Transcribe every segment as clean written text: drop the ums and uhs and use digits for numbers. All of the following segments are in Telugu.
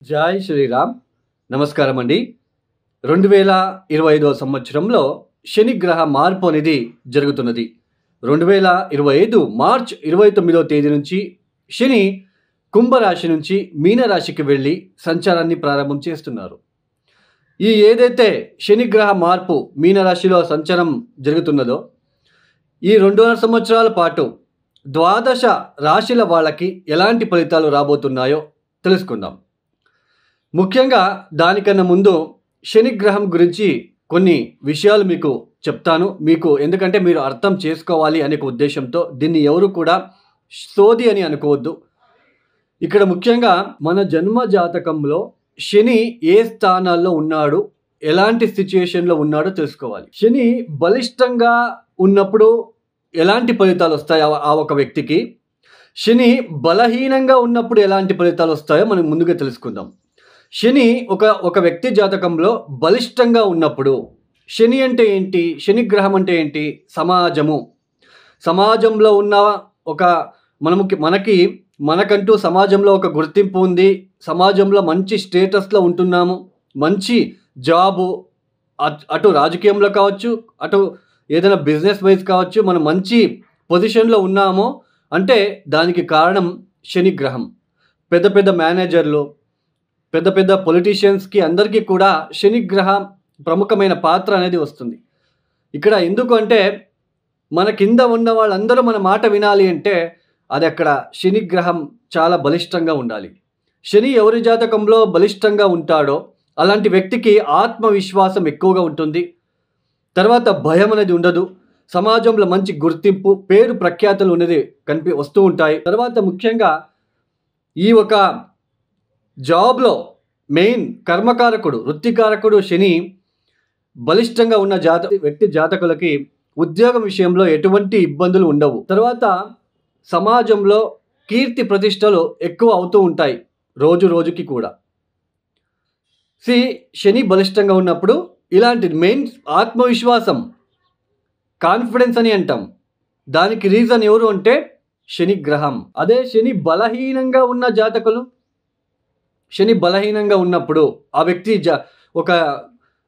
జై శ్రీరామ్. నమస్కారం అండి. 2025 సంవత్సరంలో శనిగ్రహ మార్పు అనేది జరుగుతున్నది. 2025 మార్చ్ 29వ తేదీ నుంచి శని కుంభరాశి నుంచి మీనరాశికి వెళ్ళి సంచారాన్ని ప్రారంభం చేస్తున్నారు. ఈ ఏదైతే శనిగ్రహ మార్పు మీనరాశిలో సంచారం జరుగుతున్నదో ఈ 2.5 సంవత్సరాల పాటు ద్వాదశ రాశుల వాళ్ళకి ఎలాంటి ఫలితాలు రాబోతున్నాయో తెలుసుకుందాం. ముఖ్యంగా దానికన్నా ముందు శనిగ్రహం గురించి కొన్ని విషయాలు మీకు చెప్తాను. ఎందుకంటే మీరు అర్థం చేసుకోవాలి అనే ఉద్దేశంతో దీన్ని ఎవరు కూడా సోది అని అనుకోవద్దు. ఇక్కడ ముఖ్యంగా మన జన్మ జాతకంలో శని ఏ స్థానాల్లో ఉన్నాడు, ఎలాంటి సిచ్యుయేషన్లో ఉన్నాడో తెలుసుకోవాలి. శని బలిష్టంగా ఉన్నప్పుడు ఎలాంటి ఫలితాలు వస్తాయో ఆ ఒక వ్యక్తికి, శని బలహీనంగా ఉన్నప్పుడు ఎలాంటి ఫలితాలు వస్తాయో మనం ముందుగా తెలుసుకుందాం. శని ఒక వ్యక్తి జాతకంలో బలిష్టంగా ఉన్నప్పుడు, శని అంటే ఏంటి, శనిగ్రహం అంటే ఏంటి, సమాజంలో ఉన్న మనకంటూ సమాజంలో ఒక గుర్తింపు ఉంది, సమాజంలో మంచి స్టేటస్లో ఉంటున్నాము, మంచి జాబు, అటు రాజకీయంలో కావచ్చు, అటు ఏదైనా బిజినెస్ వైజ్ కావచ్చు, మనం మంచి పొజిషన్లో ఉన్నామో అంటే దానికి కారణం శనిగ్రహం. పెద్ద పెద్ద మేనేజర్లు, పెద్ద పెద్ద పొలిటీషియన్స్కి అందరికీ కూడా శనిగ్రహం ప్రముఖమైన పాత్ర అనేది వస్తుంది. ఇక్కడ ఎందుకు అంటే మన కింద ఉన్న వాళ్ళందరూ మన మాట వినాలి అంటే అది అక్కడ శనిగ్రహం చాలా బలిష్టంగా ఉండాలి. శని ఎవరి జాతకంలో బలిష్టంగా ఉంటాడో అలాంటి వ్యక్తికి ఆత్మవిశ్వాసం ఎక్కువగా ఉంటుంది. తర్వాత భయం అనేది ఉండదు. సమాజంలో మంచి గుర్తింపు, పేరు ప్రఖ్యాతులు అనేది వస్తూ ఉంటాయి. తర్వాత ముఖ్యంగా ఈ ఒక జాబ్లో మెయిన్ కర్మకారకుడు, వృత్తికారకుడు శని బలిష్టంగా ఉన్న వ్యక్తి జాతకులకి ఉద్యోగం విషయంలో ఎటువంటి ఇబ్బందులు ఉండవు. తర్వాత సమాజంలో కీర్తి ప్రతిష్టలు ఎక్కువ అవుతూ ఉంటాయి రోజు రోజుకి కూడా. శని బలిష్టంగా ఉన్నప్పుడు ఇలాంటి మెయిన్ ఆత్మవిశ్వాసం, కాన్ఫిడెన్స్ అని అంటాం. దానికి రీజన్ ఎవరు అంటే శనిగ్రహం. అదే శని బలహీనంగా ఉన్న జాతకులు, శని బలహీనంగా ఉన్నప్పుడు ఆ వ్యక్తి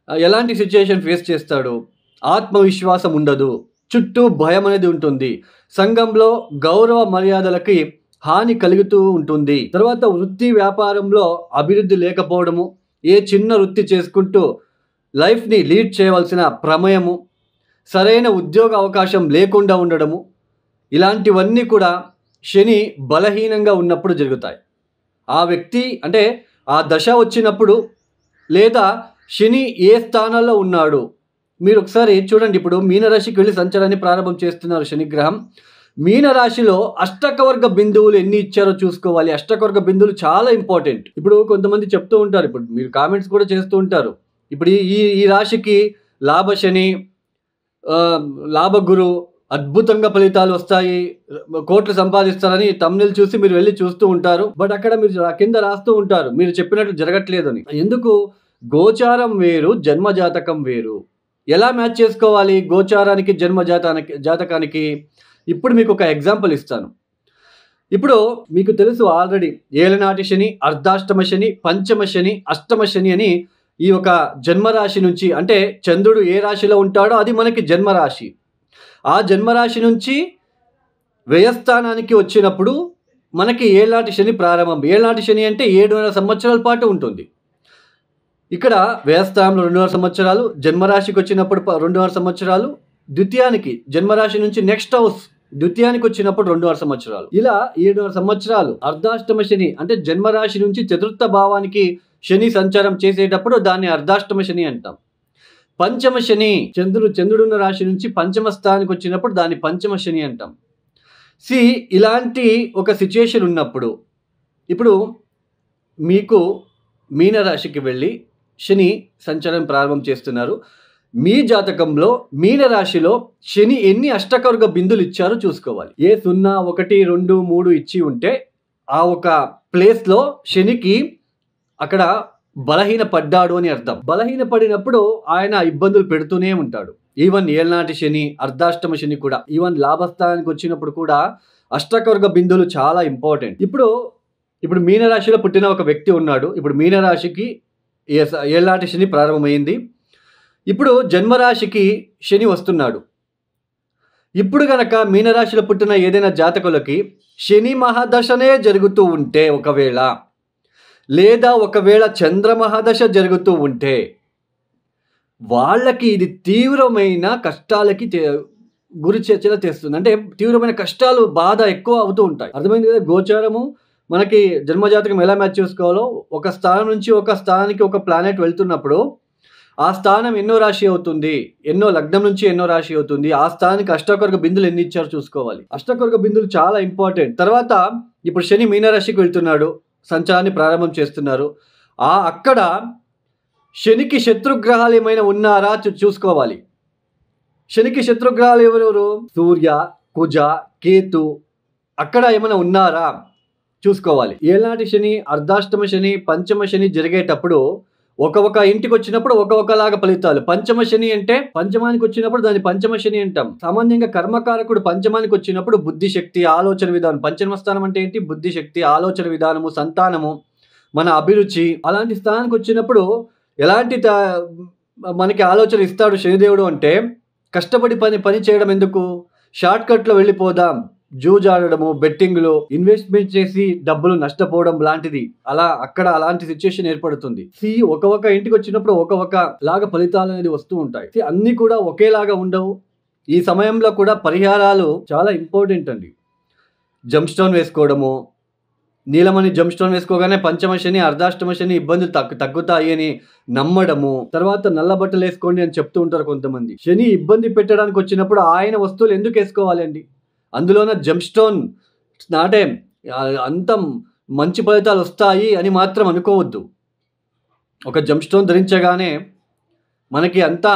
ఎలాంటి సిచ్యుయేషన్ ఫేస్ చేస్తాడు, ఆత్మవిశ్వాసం ఉండదు, చుట్టూ భయం అనేది ఉంటుంది, సంఘంలో గౌరవ మర్యాదలకి హాని కలుగుతూ ఉంటుంది. తర్వాత వృత్తి వ్యాపారంలో అభివృద్ధి లేకపోవడము, ఏ చిన్న వృత్తి చేసుకుంటూ లైఫ్ని లీడ్ చేయవలసిన ప్రమేయము, సరైన ఉద్యోగ అవకాశం లేకుండా ఉండడము, ఇలాంటివన్నీ కూడా శని బలహీనంగా ఉన్నప్పుడు జరుగుతాయి. ఆ వ్యక్తి అంటే ఆ దశ వచ్చినప్పుడు, లేదా శని ఏ స్థానాల్లో ఉన్నాడు మీరు ఒకసారి చూడండి. ఇప్పుడు మీనరాశికి వెళ్ళి సంచారాన్ని ప్రారంభం చేస్తున్నారు శనిగ్రహం. మీనరాశిలో అష్టకవర్గ బిందువులు ఎన్ని ఇచ్చారో చూసుకోవాలి. అష్టకవర్గ బిందువులు చాలా ఇంపార్టెంట్. ఇప్పుడు కొంతమంది చెప్తూ ఉంటారు, ఇప్పుడు మీరు కామెంట్స్ కూడా చేస్తూ ఉంటారు, ఇప్పుడు ఈ రాశికి లాభశని, లాభగురు, అద్భుతంగా ఫలితాలు వస్తాయి, కోట్లు సంపాదిస్తారని తమ్నెల్ చూసి మీరు వెళ్ళి చూస్తూ ఉంటారు. బట్ అక్కడ మీరు కింద రాస్తూ ఉంటారు మీరు చెప్పినట్లు జరగట్లేదు అని. ఎందుకు? గోచారం వేరు, జన్మజాతకం వేరు. ఎలా మ్యాచ్ చేసుకోవాలి గోచారానికి జన్మ జాతకానికి? ఇప్పుడు మీకు ఒక ఎగ్జాంపుల్ ఇస్తాను. ఇప్పుడు మీకు తెలుసు ఆల్రెడీ ఏలనాటి శని, అర్ధాష్టమ శని, పంచమ శని, అష్టమ శని అని ఈ ఒక జన్మరాశి నుంచి, అంటే చంద్రుడు ఏ రాశిలో ఉంటాడో అది మనకి జన్మరాశి. ఆ జన్మరాశి నుంచి వ్యయస్థానానికి వచ్చినప్పుడు మనకి ఏళ్ళనాటి శని ప్రారంభం. ఏళ్ళనాటి శని అంటే 7.5 సంవత్సరాల పాటు ఉంటుంది. ఇక్కడ వ్యయస్థానంలో 2.5 సంవత్సరాలు, జన్మరాశికి వచ్చినప్పుడు 2.5 సంవత్సరాలు, ద్వితీయానికి జన్మరాశి నుంచి నెక్స్ట్ హౌస్ ద్వితీయానికి వచ్చినప్పుడు 2.5 సంవత్సరాలు, ఇలా 7.5 సంవత్సరాలు. అర్ధాష్టమ శని అంటే జన్మరాశి నుంచి చతుర్థ భావానికి శని సంచారం చేసేటప్పుడు దాన్ని అర్ధాష్టమ శని అంటాం. పంచమ శని చంద్రుడున్న రాశి నుంచి పంచమ స్థానానికి వచ్చినప్పుడు దాన్ని పంచమ శని అంటాం. ఇలాంటి ఒక సిచ్యుయేషన్ ఉన్నప్పుడు ఇప్పుడు మీకు మీనరాశికి వెళ్ళి శని సంచారం ప్రారంభం చేస్తున్నారు. మీ జాతకంలో మీనరాశిలో శని ఎన్ని అష్టకవర్గ బిందులు ఇచ్చారో చూసుకోవాలి. ఏ 0, 1, 2, 3 ఇచ్చి ఉంటే ఆ ఒక ప్లేస్లో శనికి అక్కడ బలహీన పడ్డాడు అని అర్థం. బలహీన పడినప్పుడు ఆయన ఇబ్బందులు పెడుతూనే ఉంటాడు. ఈవెన్ ఏళ్ళనాటి శని, అర్ధాష్టమ శని కూడా, ఈవెన్ లాభస్థానానికి వచ్చినప్పుడు కూడా అష్టకవర్గ బిందువులు చాలా ఇంపార్టెంట్. ఇప్పుడు ఇప్పుడు మీనరాశిలో పుట్టిన ఒక వ్యక్తి ఉన్నాడు. ఇప్పుడు మీనరాశికి ఏళ్ళనాటి శని ప్రారంభమైంది. ఇప్పుడు జన్మరాశికి శని వస్తున్నాడు. ఇప్పుడు గనక మీనరాశిలో పుట్టిన ఏదైనా జాతకులకి శని మహాదశనే జరుగుతూ ఉంటే ఒకవేళ, లేదా ఒకవేళ చంద్ర మహాదశ జరుగుతూ ఉంటే వాళ్ళకి ఇది తీవ్రమైన కష్టాలకి గురి చర్చలు తెస్తుంది. అంటే తీవ్రమైన కష్టాలు, బాధ ఎక్కువ అవుతూ ఉంటాయి. అర్థమైంది కదా? గోచారము మనకి జన్మజాతకం ఎలా మ్యాచ్ చేసుకోవాలో, ఒక స్థానం నుంచి ఒక స్థానానికి ఒక ప్లానెట్ వెళ్తున్నప్పుడు ఆ స్థానం ఎన్నో రాశి అవుతుంది, ఎన్నో లగ్నం నుంచి ఎన్నో రాశి అవుతుంది, ఆ స్థానానికి అష్టకర్గ బిందులు ఎన్ని ఇచ్చారో చూసుకోవాలి. అష్టకర్గ బిందులు చాలా ఇంపార్టెంట్. తర్వాత ఇప్పుడు శని మీనరాశికి వెళ్తున్నాడు, సంచారాన్ని ప్రారంభం చేస్తున్నారు. అక్కడ శనికి శత్రుగ్రహాలు ఏమైనా ఉన్నారా చూసుకోవాలి. శనికి శత్రుగ్రహాలు ఎవరెవరు? సూర్య, కుజ, కేతు అక్కడ ఏమైనా ఉన్నారా చూసుకోవాలి. ఏళ్ళనాటి శని, అర్ధాష్టమ శని, పంచమ శని జరిగేటప్పుడు ఒక ఇంటికి వచ్చినప్పుడు ఒకలాగా ఫలితాలు. పంచమ శని అంటే పంచమానికి వచ్చినప్పుడు దాన్ని పంచమ శని అంటాం. సామాన్యంగా కర్మకారకుడు పంచమానికి వచ్చినప్పుడు బుద్ధి శక్తి, ఆలోచన విధానం. పంచమ స్థానం అంటే ఏంటి? బుద్ధి శక్తి, ఆలోచన విధానము, సంతానము, మన అభిరుచి. అలాంటి స్థానానికి వచ్చినప్పుడు ఎలాంటి మనకి ఆలోచన ఇస్తాడు శనిదేవుడు అంటే, కష్టపడి పని చేయడం ఎందుకు, షార్ట్ కట్లో వెళ్ళిపోదాం, జూజాడము, బెట్టింగ్లు, ఇన్వెస్ట్మెంట్ చేసి డబ్బులు నష్టపోవడం లాంటిది. అక్కడ అలాంటి సిచ్యుయేషన్ ఏర్పడుతుంది. ఒక ఇంటికి వచ్చినప్పుడు ఒక లాగా ఫలితాలు అనేది వస్తూ ఉంటాయి. అన్ని కూడా ఒకేలాగా ఉండవు. ఈ సమయంలో కూడా పరిహారాలు చాలా ఇంపార్టెంట్ అండి. జంప్ స్టోన్ వేసుకోవడము, నీలమణి జంప్ స్టోన్ వేసుకోగానే పంచమ శని, అర్ధాష్టమ శని ఇబ్బందులు తగ్గుతాయి అని నమ్మడము. తర్వాత నల్ల బట్టలు వేసుకోండి అని చెప్తూ ఉంటారు కొంతమంది. శని ఇబ్బంది పెట్టడానికి వచ్చినప్పుడు ఆయన వస్తువులు ఎందుకు వేసుకోవాలి అండి? అందులోన జంప్ స్టోన్ నాటే అంత మంచి ఫలితాలు వస్తాయి అని మాత్రం అనుకోవద్దు. ఒక జంప్ స్టోన్ ధరించగానే మనకి అంతా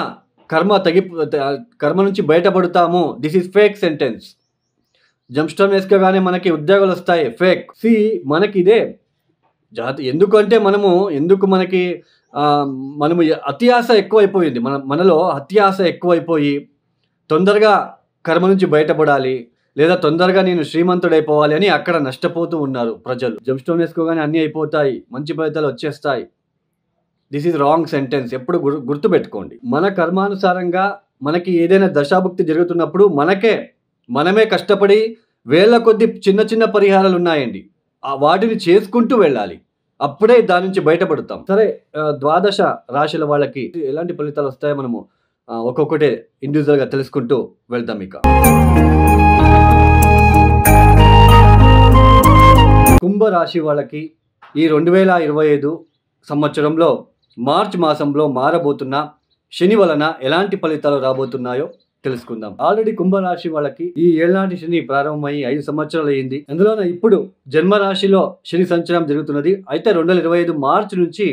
కర్మ నుంచి బయటపడతాము. This is fake sentence. Jump stone వేసుకోగానే మనకి ఉద్యోగాలు వస్తాయి, ఫేక్. మనకి ఇదే ఎందుకంటే మనము అతి ఆశ ఎక్కువైపోయింది. మనలో అతి ఆశ ఎక్కువైపోయి తొందరగా కర్మ నుంచి బయటపడాలి, లేదా తొందరగా నేను శ్రీమంతుడైపోవాలి అని అక్కడ నష్టపోతూ ఉన్నారు ప్రజలు. జంప్ స్టోన్ వేసుకోగానే అన్నీ అయిపోతాయి, మంచి ఫలితాలు వచ్చేస్తాయి. This is wrong sentence. ఎప్పుడు గుర్తుపెట్టుకోండి. మన కర్మానుసారంగా మనకి ఏదైనా దశాభుక్తి జరుగుతున్నప్పుడు మనమే కష్టపడి వేల కొద్ది చిన్న పరిహారాలు ఉన్నాయండి, వాటిని చేసుకుంటూ వెళ్ళాలి. అప్పుడే దాని నుంచి బయటపడతాం. సరే, ద్వాదశ రాశుల వాళ్ళకి ఎలాంటి ఫలితాలు వస్తాయో మనము ఒక్కొక్కటే ఇండివిజువల్గా తెలుసుకుంటూ వెళ్తాం. ఇక కుంభరాశి వాళ్ళకి ఈ 2025 సంవత్సరంలో మార్చి మాసంలో మారబోతున్న శని వలన ఎలాంటి ఫలితాలు రాబోతున్నాయో తెలుసుకుందాం. ఆల్రెడీ కుంభరాశి వాళ్ళకి ఈ ఏళ్ళనాటి శని ప్రారంభమై 5 సంవత్సరాలు అయింది. అందులోనే ఇప్పుడు జన్మరాశిలో శని సంచారం జరుగుతున్నది. అయితే 2025 మార్చి నుంచి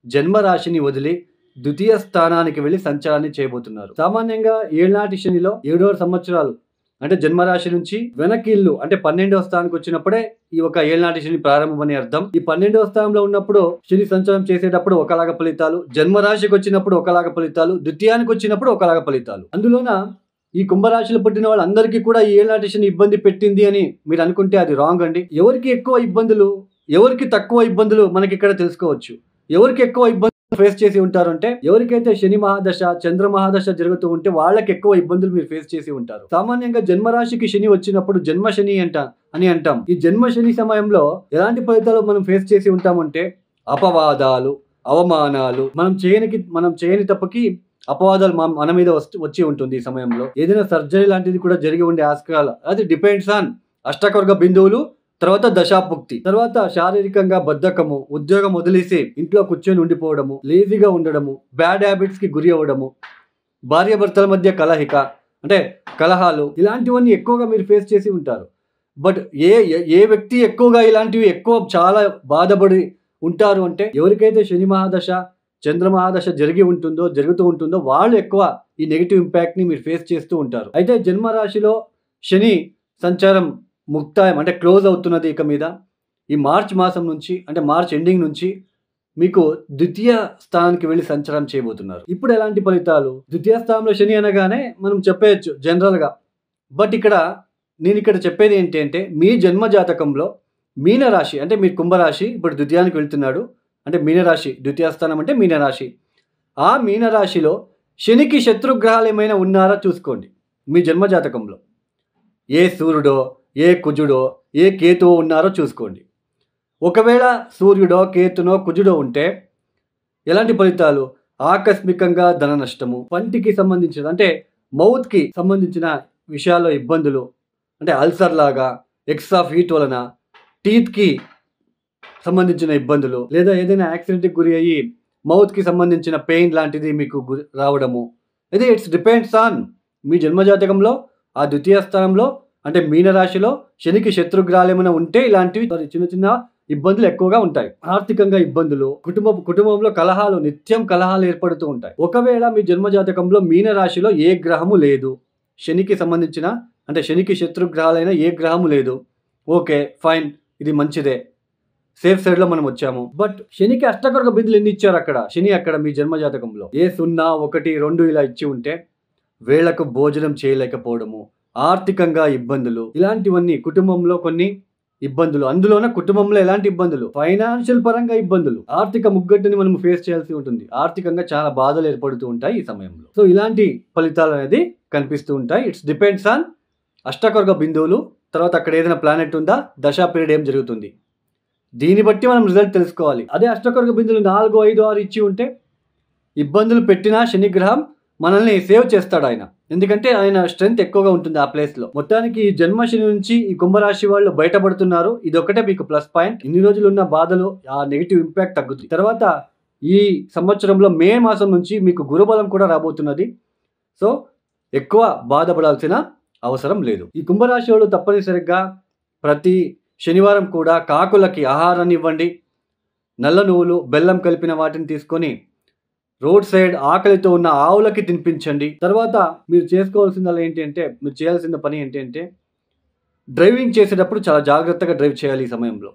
జన్మరాశిని వదిలి ద్వితీయ స్థానానికి వెళ్ళి సంచారాన్ని చేయబోతున్నారు. సామాన్యంగా ఏళ్ళనాటి శనిలో 7 సంవత్సరాలు అంటే జన్మరాశి నుంచి వెనకిల్లు అంటే 12వ స్థానానికి వచ్చినప్పుడే ఈ ఒక ఏళ్ళనాటి శని ప్రారంభం అని అర్థం. ఈ 12వ స్థానంలో ఉన్నప్పుడు శని సంచారం చేసేటప్పుడు ఒకలాగా ఫలితాలు, జన్మరాశికి వచ్చినప్పుడు ఒకలాగా ఫలితాలు, ద్వితీయానికి వచ్చినప్పుడు ఒకలాగా ఫలితాలు. అందులోన ఈ కుంభరాశిలో పుట్టిన వాళ్ళందరికీ కూడా ఈ ఏళ్ళనాటి శని ఇబ్బంది పెట్టింది అని మీరు అనుకుంటే అది రాంగ్ అండి. ఎవరికి ఎక్కువ ఇబ్బందులు, ఎవరికి తక్కువ ఇబ్బందులు మనకి ఇక్కడ తెలుసుకోవచ్చు. ఎవరికి ఎక్కువ ఇబ్బంది ఫేస్ చేసి ఉంటారు అంటే, ఎవరికైతే శని మహాదశ, చంద్ర మహాదశ జరుగుతూ ఉంటే వాళ్ళకి ఎక్కువ ఇబ్బందులు మీరు ఫేస్ చేసి ఉంటారు. సామాన్యంగా జన్మరాశికి శని వచ్చినప్పుడు జన్మ శని అని అంటాం. ఈ జన్మ శని సమయంలో ఎలాంటి ఫలితాలు మనం ఫేస్ చేసి ఉంటామంటే, అపవాదాలు, అవమానాలు, మనం చేయని తప్పుకి అపవాదాలు మన మీద వచ్చి ఉంటుంది. ఈ సమయంలో ఏదైనా సర్జరీ లాంటిది కూడా జరిగి ఉండే ఆస్కారాలు, అది డిపెండ్స్ ఆన్ అష్టకర్గ బిందువులు, తర్వాత దశాభుక్తి, తర్వాత శారీరకంగా బద్ధకము, ఉద్యోగం వదిలేసి ఇంట్లో కూర్చొని ఉండిపోవడము, లేజీగా ఉండడము, బ్యాడ్ హ్యాబిట్స్ కి గురి అవ్వడము, భార్యాభర్తల మధ్య కలహాలు, ఇలాంటివన్నీ ఎక్కువగా మీరు ఫేస్ చేసి ఉంటారు. బట్ ఏ వ్యక్తి ఎక్కువగా ఇలాంటివి చాలా బాధపడి ఉంటారు అంటే, ఎవరికైతే శని మహాదశ, చంద్ర మహాదశ జరుగుతూ ఉంటుందో వాళ్ళు ఎక్కువ ఈ నెగిటివ్ ఇంపాక్ట్ ని మీరు ఫేస్ చేస్తూ ఉంటారు. అయితే జన్మరాశిలో శని సంచారం ముక్తాయం అంటే క్లోజ్ అవుతున్నది. ఇక మీద ఈ మార్చ్ మాసం నుంచి అంటే మార్చ్ ఎండింగ్ నుంచి మీకు ద్వితీయ స్థానానికి వెళ్ళి సంచారం చేయబోతున్నారు. ఇప్పుడు ఎలాంటి ఫలితాలు? ద్వితీయ స్థానంలో శని అనగానే మనం చెప్పేయచ్చు జనరల్గా. బట్ నేను ఇక్కడ చెప్పేది ఏంటి అంటే, మీ జన్మ జాతకంలో మీనరాశి అంటే మీరు కుంభరాశి ఇప్పుడు ద్వితీయానికి వెళ్తున్నాడు. అంటే మీనరాశి ద్వితీయ స్థానం అంటే మీనరాశి. ఆ మీనరాశిలో శనికి శత్రుగ్రహాలు ఏమైనా ఉన్నారా చూసుకోండి మీ జన్మజాతకంలో. ఏ సూర్యుడో, ఏ కుజుడో, ఏ కేతువో ఉన్నారో చూసుకోండి. ఒకవేళ సూర్యుడో, కేతునో, కుజుడో ఉంటే ఎలాంటి ఫలితాలు? ఆకస్మికంగా ధన నష్టము, పంటికి సంబంధించిన అంటే మౌత్‌కి సంబంధించిన విషయాల్లో ఇబ్బందులు, అంటే అల్సర్ లాగా, ఎక్స్‌ట్రా హీట్ వలన, టీత్‌కి సంబంధించిన ఇబ్బందులు, లేదా ఏదైనా యాక్సిడెంట్‌కి గురి అయ్యి మౌత్‌కి సంబంధించిన పెయిన్ లాంటిది మీకు రావడము. ఇది ఇట్స్ డిపెండ్స్ ఆన్ మీ జన్మజాతకంలో ఆ ద్వితీయ స్థానంలో అంటే మీనరాశిలో శనికి శత్రుగ్రహాలు ఏమైనా ఉంటే ఇలాంటివి చిన్న చిన్న ఇబ్బందులు ఎక్కువగా ఉంటాయి. ఆర్థికంగా ఇబ్బందులు, కుటుంబంలో కలహాలు, నిత్యం కలహాలు ఏర్పడుతూ ఉంటాయి. ఒకవేళ మీ జన్మజాతకంలో మీనరాశిలో ఏ గ్రహము లేదు, శనికి సంబంధించిన అంటే శనికి శత్రుగ్రహాలైన ఏ గ్రహము లేదు, ఓకే ఫైన్, ఇది మంచిదే, సేఫ్ సైడ్లో మనం వచ్చాము. బట్ శనికి అష్టకర్గ బిందులు ఎన్ని ఇచ్చారు అక్కడ? శని అక్కడ మీ జన్మజాతకంలో ఏ 0, 1, 2 ఇలా ఇచ్చి ఉంటే వేళకు భోజనం చేయలేకపోవడము, ఆర్థికంగా ఇబ్బందులు, ఇలాంటివన్నీ కుటుంబంలో కొన్ని ఇబ్బందులు, అందులోనే కుటుంబంలో ఎలాంటి ఇబ్బందులు? ఫైనాన్షియల్ పరంగా ఇబ్బందులు, ఆర్థిక ముగ్గట్టుని మనం ఫేస్ చేయాల్సి ఉంటుంది. ఆర్థికంగా చాలా బాధలు ఏర్పడుతూ ఉంటాయి ఈ సమయంలో. సో ఇలాంటి ఫలితాలు అనేది కనిపిస్తూ ఉంటాయి. ఇట్స్ డిపెండ్స్ ఆన్ అష్టకర్గ బిందువులు, తర్వాత అక్కడ ఏదైనా ప్లానెట్ ఉందా, దశా పీరియడ్ ఏం జరుగుతుంది, దీన్ని బట్టి మనం రిజల్ట్ తెలుసుకోవాలి. అదే అష్టకర్గ బిందువులు 4, 5, 6 ఇచ్చి ఉంటే ఇబ్బందులు పెట్టినా శనిగ్రహం మనల్ని సేవ్ చేస్తాడు ఆయన. ఎందుకంటే ఆయన స్ట్రెంగ్త్ ఎక్కువగా ఉంటుంది ఆ ప్లేస్లో. మొత్తానికి ఈ జన్మశని నుంచి ఈ కుంభరాశి వాళ్ళు బయటపడుతున్నారు. ఇది ఒకటే మీకు ప్లస్ పాయింట్. ఇన్ని రోజులు ఉన్న బాధలు, ఆ నెగిటివ్ ఇంపాక్ట్ తగ్గుతుంది. తర్వాత ఈ సంవత్సరంలో మే మాసం నుంచి మీకు గురుబలం కూడా రాబోతున్నది. సో ఎక్కువ బాధపడాల్సిన అవసరం లేదు. ఈ కుంభరాశి వాళ్ళు తప్పనిసరిగా ప్రతి శనివారం కూడా కాకులకి ఆహారాన్ని ఇవ్వండి. నల్ల నువ్వులు, బెల్లం కలిపిన వాటిని తీసుకొని రోడ్ సైడ్ ఆకలితో ఉన్న ఆవులకి తినిపించండి. తర్వాత మీరు చేసుకోవాల్సిందల్లా ఏంటి అంటే, మీరు చేయాల్సిన పని ఏంటి అంటే, డ్రైవింగ్ చేసేటప్పుడు చాలా జాగ్రత్తగా డ్రైవ్ చేయాలి ఈ సమయంలో.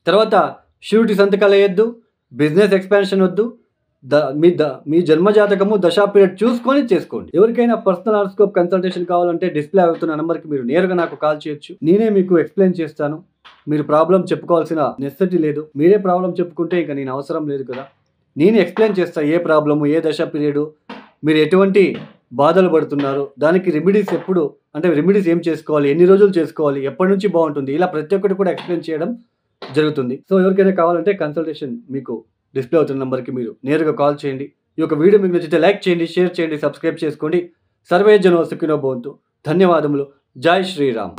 తర్వాత షూరిటీ సంతకాలు వేయొద్దు, బిజినెస్ ఎక్స్పాన్షన్ వద్దు. మీ జన్మజాతకము దశా పీరియడ్ చూసుకొని చేసుకోండి. ఎవరికైనా పర్సనల్ హారోస్కోప్ కన్సల్టేషన్ కావాలంటే డిస్ప్లే అవుతున్న నెంబర్కి మీరు నేరుగా నాకు కాల్ చేయొచ్చు. నేనే మీకు ఎక్స్ప్లెయిన్ చేస్తాను. మీరు ప్రాబ్లం చెప్పుకోవాల్సిన నెసెసిటీ లేదు. మీరే ప్రాబ్లం చెప్పుకుంటే ఇంకా నేను అవసరం లేదు కదా. నేను ఎక్స్ప్లెయిన్ చేస్తాను ఏ ప్రాబ్లము, ఏ దశ పీరియడ్, మీరు ఎటువంటి బాధలు పడుతున్నారు, దానికి రెమెడీస్ ఎప్పుడు, అంటే రెమెడీస్ ఏం చేసుకోవాలి, ఎన్ని రోజులు చేసుకోవాలి, ఎప్పటి నుంచి బాగుంటుంది, ఇలా ప్రతి ఒక్కటి కూడా ఎక్స్ప్లెయిన్ చేయడం జరుగుతుంది. సో ఎవరికైనా కావాలంటే కన్సల్టేషన్ మీకు డిస్ప్లే అవుతున్న నెంబర్కి మీరు నేరుగా కాల్ చేయండి. ఈ యొక్క వీడియో మీకు నచ్చితే లైక్ చేయండి, షేర్ చేయండి, సబ్స్క్రైబ్ చేసుకోండి. సర్వే జనో సుఖినో భవంతు. ధన్యవాదములు. జై శ్రీరామ్.